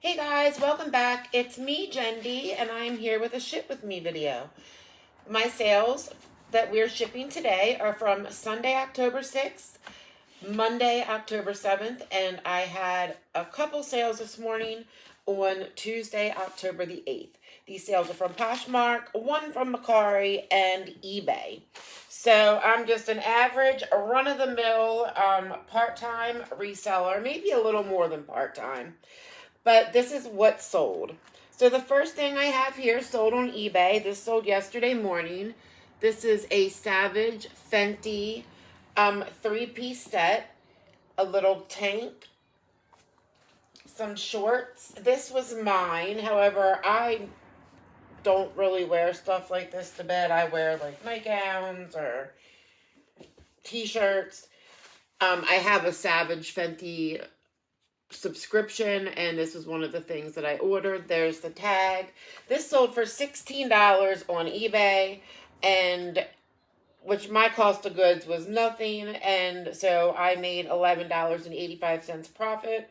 Hey guys, welcome back. It's me, Jendi, and I'm here with a Ship With Me video. My sales that we're shipping today are from Sunday, October 6th, Monday, October 7th, and I had a couple sales this morning on Tuesday, October the 8th. These sales are from Poshmark, one from Mercari, and eBay. So I'm just an average, run-of-the-mill, part-time reseller, maybe a little more than part-time. But this is what sold. So the first thing I have here sold on eBay. This sold yesterday morning. This is a Savage Fenty three-piece set. A little tank. Some shorts. This was mine. However, I don't really wear stuff like this to bed. I wear like nightgowns or t-shirts. I have a Savage Fenty subscription, and this was one of the things that I ordered. There's the tag. This sold for $16 on eBay, and which my cost of goods was nothing, and so I made $11.85 profit.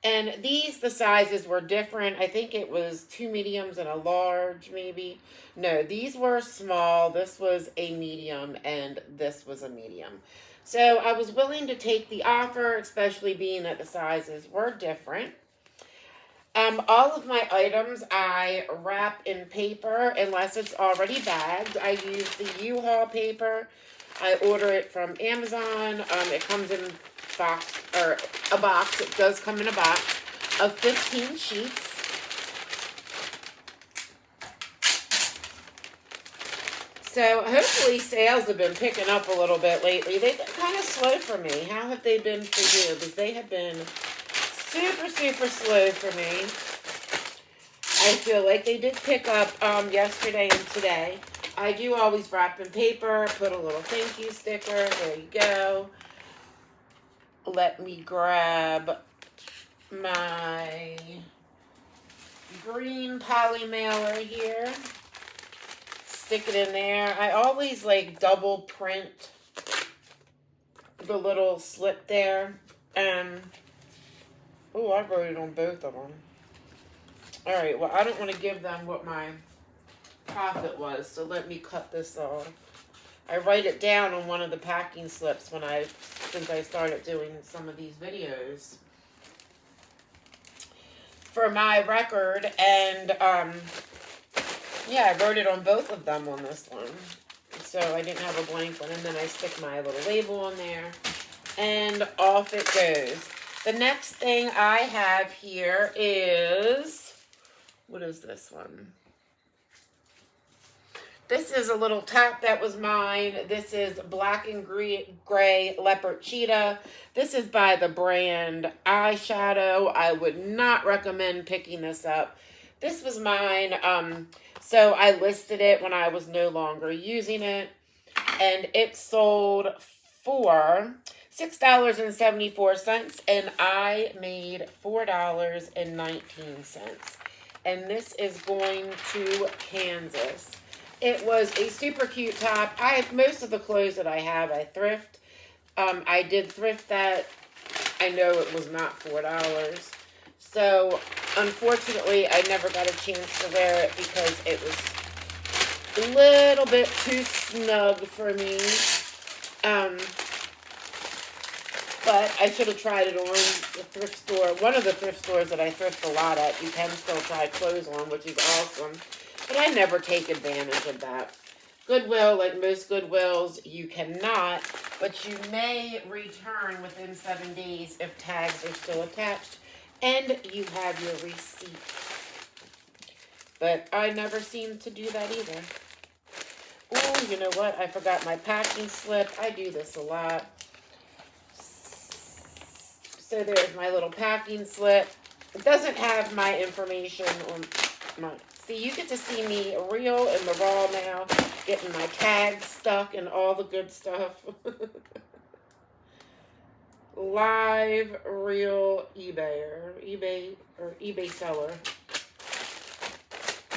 And the sizes were different. I think it was 2 mediums and a large, maybe. No, these were small. This was a medium, and this was a medium. So I was willing to take the offer, especially being that the sizes were different. All of my items I wrap in paper unless it's already bagged. I use the U-Haul paper. I order it from Amazon. It comes in a box. It does come in a box of 15 sheets. So hopefully sales have been picking up a little bit lately. They've been kind of slow for me. How have they been for you? Because they have been super, super slow for me. I feel like they did pick up yesterday and today. I do always wrap in paper, put a little thank you sticker. There you go. Let me grab my green poly mailer here. Stick it in there. I always like double print the little slip there. Oh, I wrote it on both of them. Alright, well, I don't want to give them what my profit was, so let me cut this off. I write it down on one of the packing slips since I started doing some of these videos for my record, and yeah, I wrote it on both of them on this one. So I didn't have a blank one. And then I stick my little label on there. And off it goes. The next thing I have here is... What is this one? This is a little top that was mine. This is black and gray leopard cheetah. This is by the brand Eyeshadow. I would not recommend picking this up. This was mine. So I listed it when I was no longer using it, and it sold for $6.74, and I made $4.19. And this is going to Kansas. It was a super cute top. Most of the clothes that I have, I thrift. I did thrift that. I know it was not $4. So, unfortunately, I never got a chance to wear it because it was a little bit too snug for me. But I should have tried it on the thrift store. One of the thrift stores that I thrift a lot at, you can still try clothes on, which is awesome. But I never take advantage of that. Goodwill, like most Goodwills, you cannot, but you may return within 7 days if tags are still attached. And you have your receipt. But I never seem to do that either. Oh, you know what? I forgot my packing slip. I do this a lot. So there's my little packing slip. It doesn't have my information on my... See, you get to see me real in the raw now. Getting my tags stuck and all the good stuff. Live, real eBay seller.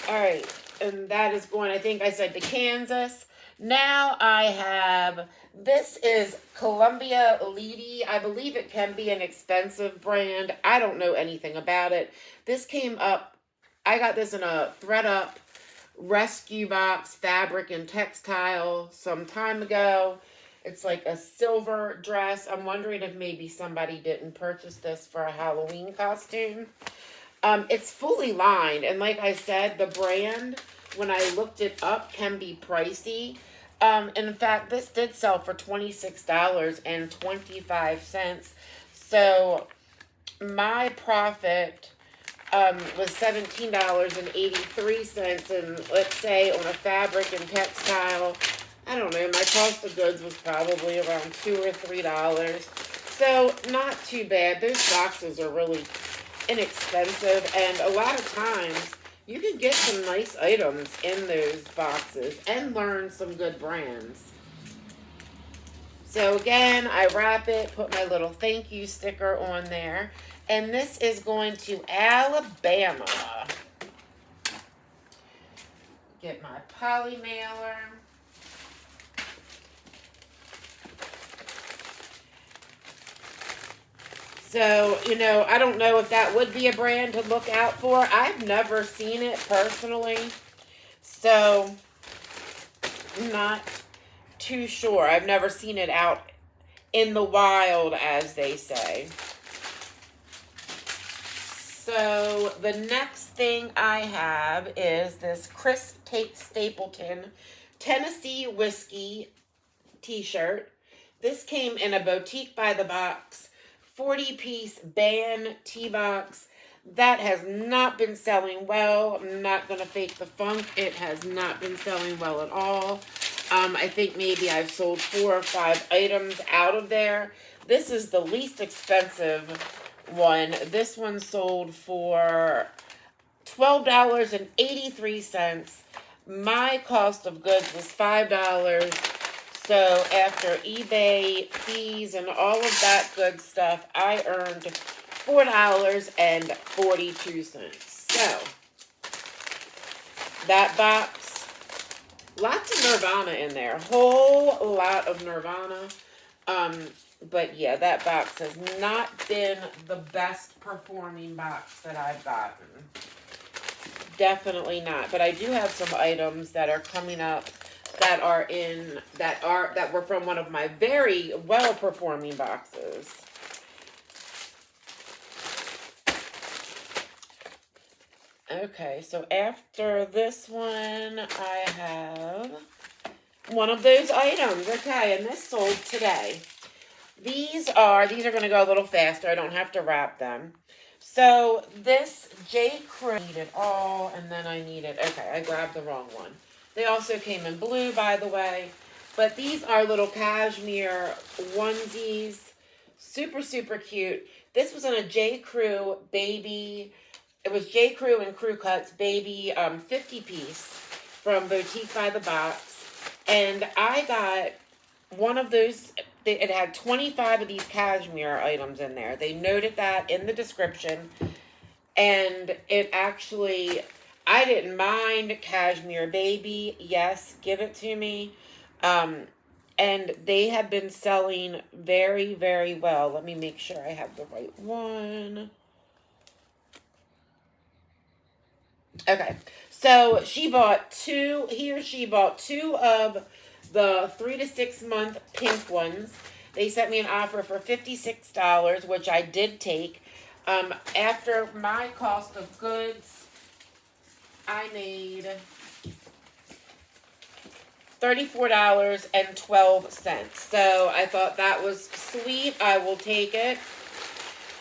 All right, and that is going, I think I said to Kansas. Now I have, this is Columbia Leedy. I believe it can be an expensive brand. I don't know anything about it. This came up, I got this in a ThredUp rescue box, fabric and textile some time ago. It's like a silver dress. I'm wondering if maybe somebody didn't purchase this for a Halloween costume. It's fully lined, and like I said, the brand, when I looked it up, can be pricey. In fact, this did sell for $26.25. So my profit was $17.83, and let's say on a fabric and textile, I don't know, my cost of goods was probably around $2 or $3. So not too bad. Those boxes are really inexpensive, and a lot of times you can get some nice items in those boxes and learn some good brands. So again, I wrap it, put my little thank you sticker on there, and this is going to Alabama. Get my poly mailer. So, you know, I don't know if that would be a brand to look out for. I've never seen it personally, so I'm not too sure. I've never seen it out in the wild, as they say. So the next thing I have is this Chris Tate Stapleton Tennessee Whiskey t-shirt. This came in a boutique by the box 40-piece band T-box. That has not been selling well. I'm not going to fake the funk. It has not been selling well at all. I think maybe I've sold 4 or 5 items out of there. This is the least expensive one. This one sold for $12.83. My cost of goods was $5. So after eBay fees and all of that good stuff, I earned $4.42. So that box, lots of Nirvana in there. Whole lot of Nirvana. But yeah, that box has not been the best performing box that I've gotten. Definitely not. But I do have some items that are coming up that were from one of my very well performing boxes. Okay, so after this one, I have one of those items. Okay, and this sold today. These are going to go a little faster. I don't have to wrap them. So this J. Crew, I need it all, and then I need it. Okay, I grabbed the wrong one. They also came in blue, by the way. But these are little cashmere onesies. Super, super cute. This was in a J. Crew baby. It was J. Crew and Crew Cuts baby 50-piece from Boutique by the Box. And I got one of those. It had 25 of these cashmere items in there. They noted that in the description. And it actually, I didn't mind cashmere baby. Yes, give it to me. And they have been selling very, very well. Let me make sure I have the right one. Okay, so she bought two of the 3 to 6 month pink ones. They sent me an offer for $56, which I did take. After my cost of goods, I made $34.12. So I thought that was sweet. I will take it.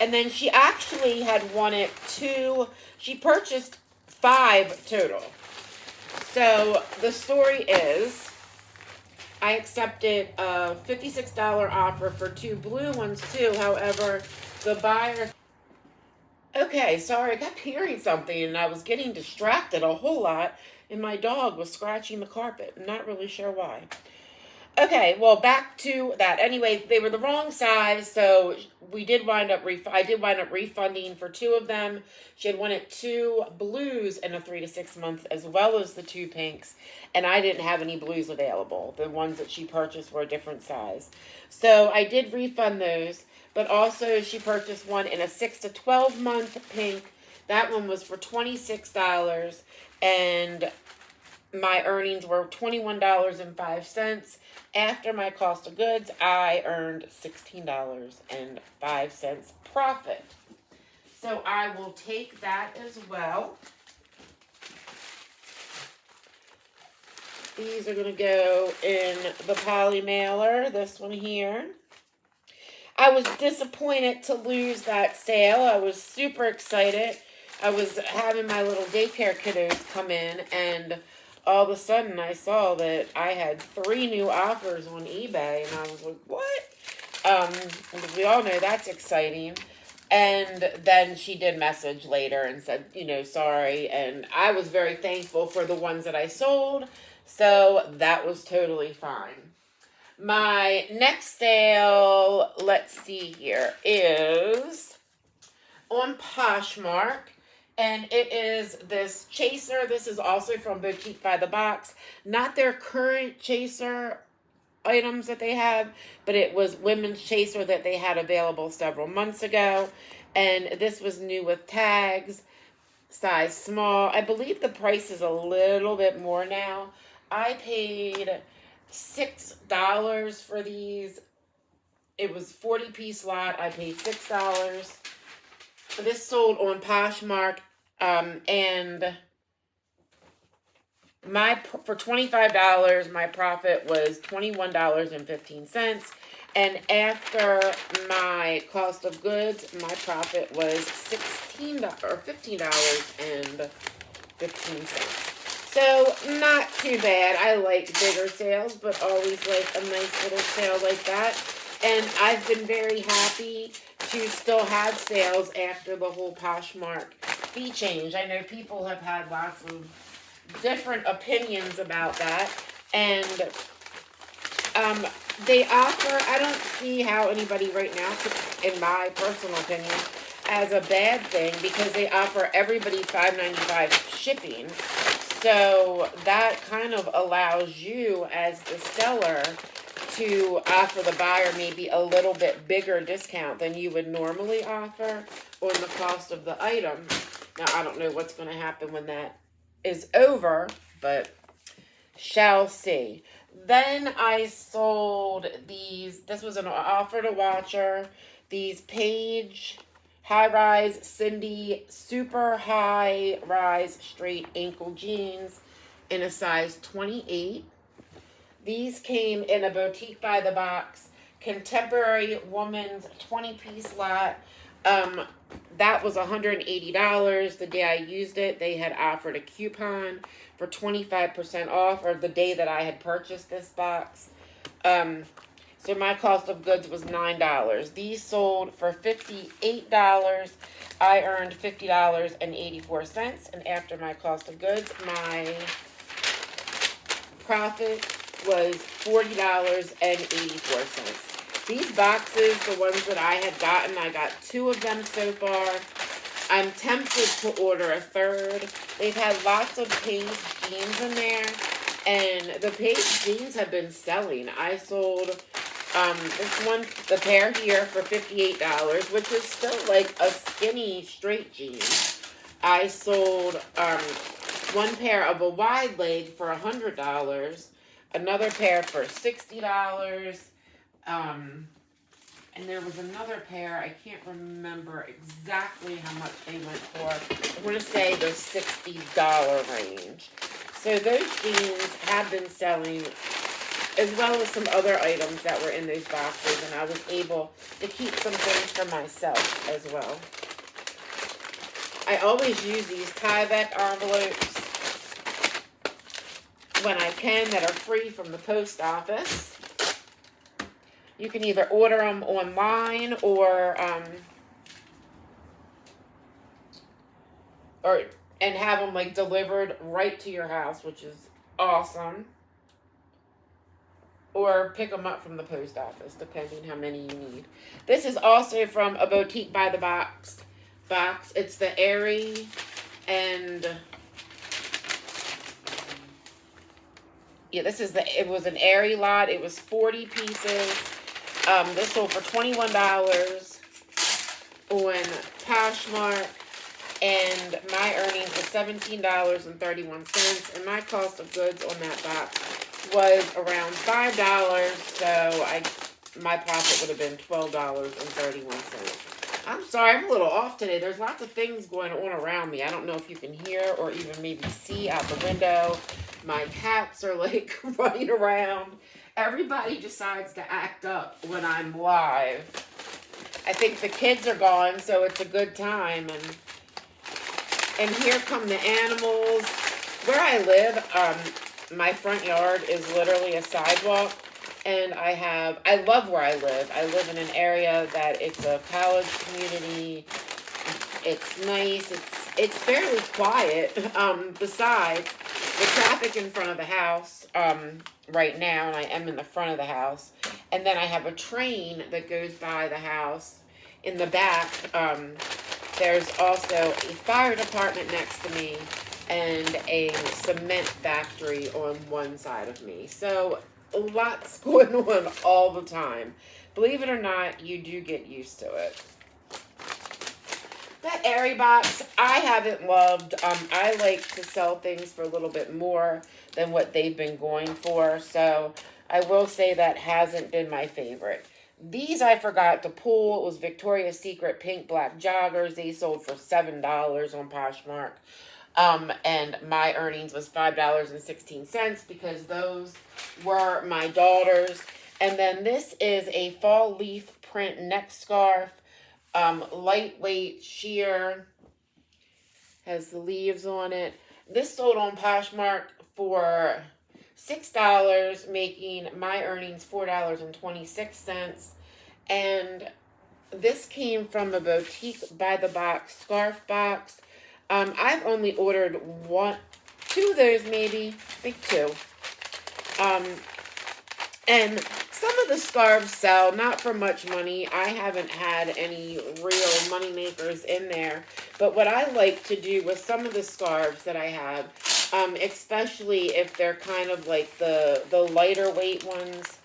And then she actually had wanted 2. She purchased 5 total. So the story is, I accepted a $56 offer for 2 blue ones too. However, the buyer... Okay, sorry, I kept hearing something and I was getting distracted a whole lot, and my dog was scratching the carpet. I'm not really sure why. Okay, well, back to that. Anyway, they were the wrong size, so we did wind up. I did wind up refunding for two of them. She had wanted two blues in a 3 to 6 month, as well as the two pinks, and I didn't have any blues available. The ones that she purchased were a different size, so I did refund those. But also, she purchased one in a 6 to 12 month pink. That one was for $26, and my earnings were $21.05. After my cost of goods, I earned $16.05 profit. So I will take that as well. These are going to go in the poly mailer, this one here. I was disappointed to lose that sale. I was super excited. I was having my little daycare kiddos come in, and all of a sudden I saw that I had 3 new offers on eBay, and I was like, what? We all know that's exciting. And then she did message later and said, sorry. And I was very thankful for the ones that I sold. So that was totally fine. My next sale, let's see here, is on Poshmark. And it is this chaser. This is also from Boutique by the Box. Not their current chaser items that they have, but it was women's chaser that they had available several months ago. And this was new with tags, size small. I believe the price is a little bit more now. I paid $6 for these. It was 40-piece lot. I paid $6. This sold on Poshmark, and for $25, my profit was $21.15, and after my cost of goods, my profit was $15.15. So not too bad. I like bigger sales, but always like a nice little sale like that. And I've been very happy to still have sales after the whole Poshmark fee change. I know people have had lots of different opinions about that, and they offer, I don't see how anybody right now, in my personal opinion, as a bad thing, because they offer everybody $5.95 shipping. So that kind of allows you as the seller to offer the buyer maybe a little bit bigger discount than you would normally offer on the cost of the item. Now, I don't know what's going to happen when that is over, but shall see. Then I sold these. This was an offer to watcher. These Paige high-rise Cindy super high-rise straight ankle jeans in a size 28. These came in a Boutique by the Box contemporary woman's 20-piece lot. That was $180. The day I used it, they had offered a coupon for 25% off, or the day that I had purchased this box. So my cost of goods was $9. These sold for $58. I earned $50.84, and after my cost of goods, my profit was $40.84. These boxes, the ones that I had gotten, I got 2 of them so far. I'm tempted to order a third. They've had lots of Paige jeans in there, and the Paige jeans have been selling. I sold this one, the pair here, for $58, which is still like a skinny straight jean. I sold one pair of a wide leg for $100, another pair for $60, and there was another pair, I can't remember exactly how much they went for. I want to say the $60 range. So those jeans have been selling, as well as some other items that were in those boxes, and I was able to keep some things for myself as well. I always use these Tyvek envelopes when I can that are free from the post office. You can either order them online or and have them like delivered right to your house, which is awesome. or pick them up from the post office, depending how many you need. This is also from a Boutique by the Box. It's the Airy, and yeah, it was an Airy lot. It was 40 pieces. This sold for $21 on Poshmark, and my earnings was $17.31, and my cost of goods on that box was around $5, so my profit would have been $12.31. I'm sorry, I'm a little off today. There's lots of things going on around me. I don't know if you can hear or even maybe see out the window. My cats are like running around. Everybody decides to act up when I'm live. I think the kids are gone, so it's a good time. And here come the animals. Where I live, my front yard is literally a sidewalk. And I love where I live. I live in an area that it's a college community. It's nice. It's fairly quiet. Besides the traffic in front of the house right now, and I am in the front of the house. And then I have a train that goes by the house. In the back, there's also a fire department next to me and a cement factory on one side of me. So lots going on all the time. Believe it or not, you do get used to it. That Airy box, I haven't loved. I like to sell things for a little bit more than what they've been going for. So I will say that hasn't been my favorite. These I forgot to pull. It was Victoria's Secret pink black joggers. They sold for $7 on Poshmark. And my earnings was $5.16 because those were my daughter's. And then this is a fall leaf print neck scarf, lightweight sheer, has the leaves on it. This sold on Poshmark for $6, making my earnings $4.26. And this came from a Boutique by the Box scarf box. I've only ordered two of those maybe, I think two. And some of the scarves sell, not for much money. I haven't had any real money makers in there. But what I like to do with some of the scarves that I have, especially if they're kind of like the lighter weight ones,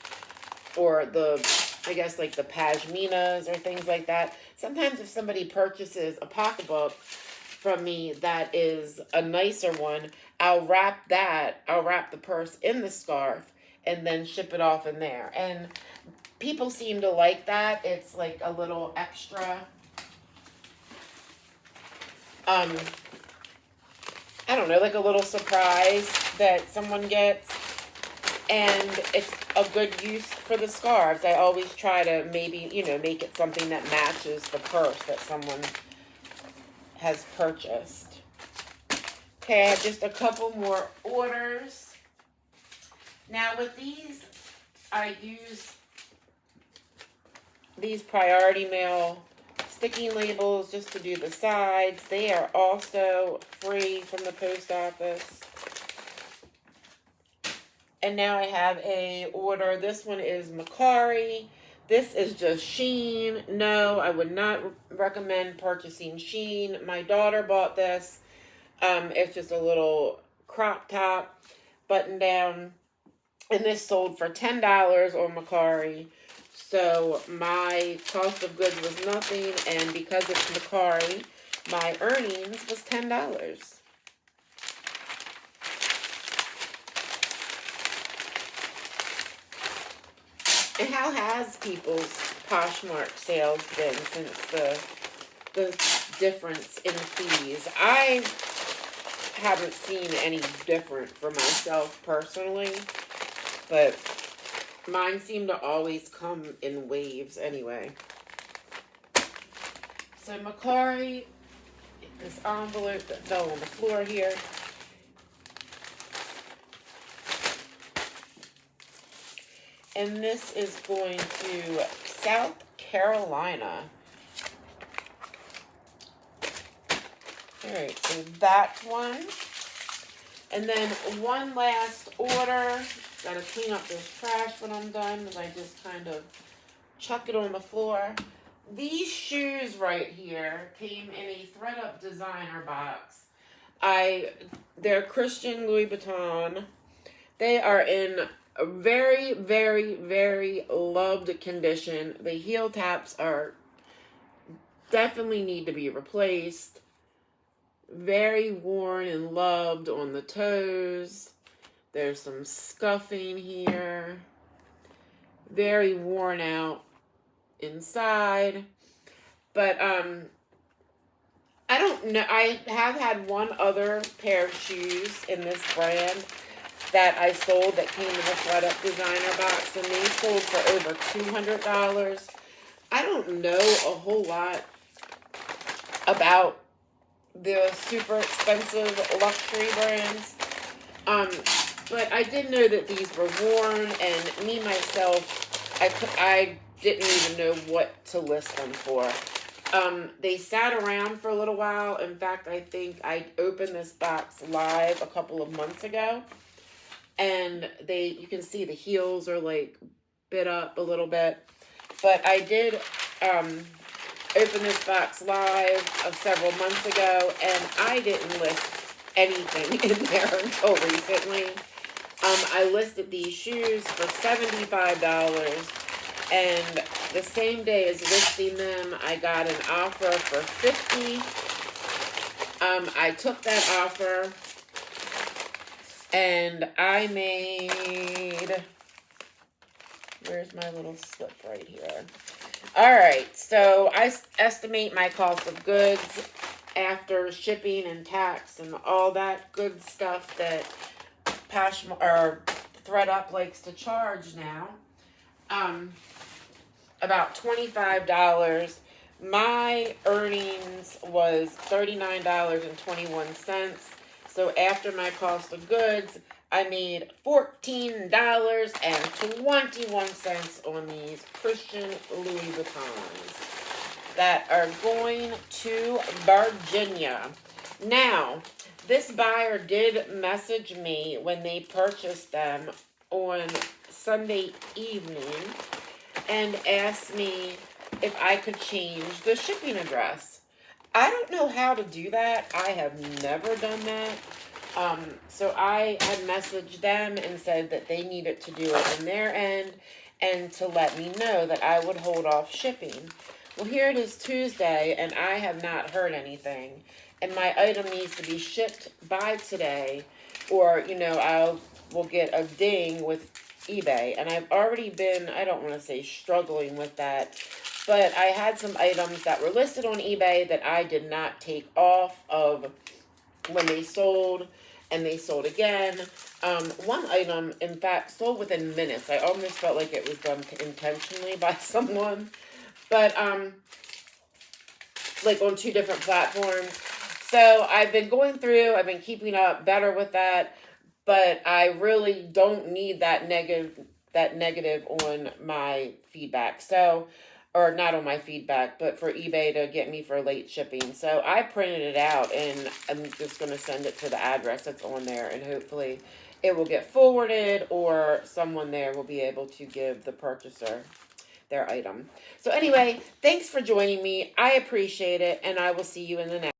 or I guess like the pashminas or things like that. Sometimes if somebody purchases a pocketbook from me that is a nicer one, I'll wrap the purse in the scarf and then ship it off in there. And people seem to like that. It's like a little extra. I don't know, like a little surprise that someone gets. And it's a good use for the scarves. I always try to maybe, make it something that matches the purse that someone has purchased. Okay, I have just a couple more orders. Now with these, I use these Priority Mail sticking labels just to do the sides. They are also free from the post office. And now I have a order. This one is Mercari. This is just Shein. No, I would not recommend purchasing Shein. My daughter bought this. It's just a little crop top, button down. And this sold for $10 on Mercari. So my cost of goods was nothing. And because it's Mercari, my earnings was $10. And how has people's Poshmark sales been since the difference in fees? I haven't seen any different for myself personally, but mine seem to always come in waves anyway. So Mercari, this envelope that fell on the floor here. And this is going to South Carolina. All right, so that one. And then one last order. Gotta clean up this trash when I'm done, because I just kind of chuck it on the floor. These shoes right here came in a thread-up designer box. They're Christian Louis Vuitton. They are in a very, very, very loved condition. The heel taps are definitely need to be replaced. Very worn and loved on the toes. There's some scuffing here. Very worn out inside. But I don't know. I have had one other pair of shoes in this brand that I sold that came in a thread-up designer box, and they sold for over $200. I don't know a whole lot about the super expensive luxury brands, but I did know that these were worn, and me myself, I didn't even know what to list them for. They sat around for a little while. In fact, I think I opened this box live a couple of months ago, and you can see the heels are like bit up a little bit, but I did open this box live several months ago, and I didn't list anything in there until recently. I listed these shoes for $75, and the same day as listing them, I got an offer for $50. I took that offer, and I made, where's my little slip right here? All right, so I estimate my cost of goods after shipping and tax and all that good stuff that Poshmark or thread-up likes to charge now. About $25. My earnings was $39.21. So after my cost of goods, I made $14.21 on these Christian Louis Vuittons that are going to Virginia. Now, this buyer did message me when they purchased them on Sunday evening and asked me if I could change the shipping address. I don't know how to do that. I have never done that. So I had messaged them and said that they needed to do it on their end and to let me know that I would hold off shipping. Well, here it is Tuesday, and I have not heard anything. And my item needs to be shipped by today, or, I will get a ding with eBay. And I've already been, I don't want to say struggling with that, but I had some items that were listed on eBay that I did not take off of when they sold, and they sold again. One item, in fact, sold within minutes. I almost felt like it was done intentionally by someone, but like on 2 different platforms. So I've been going through, I've been keeping up better with that, but I really don't need that negative on my feedback. So, or not on my feedback, but for eBay to get me for late shipping. So I printed it out, and I'm just going to send it to the address that's on there, and hopefully it will get forwarded, or someone there will be able to give the purchaser their item. So anyway, thanks for joining me. I appreciate it, and I will see you in the next.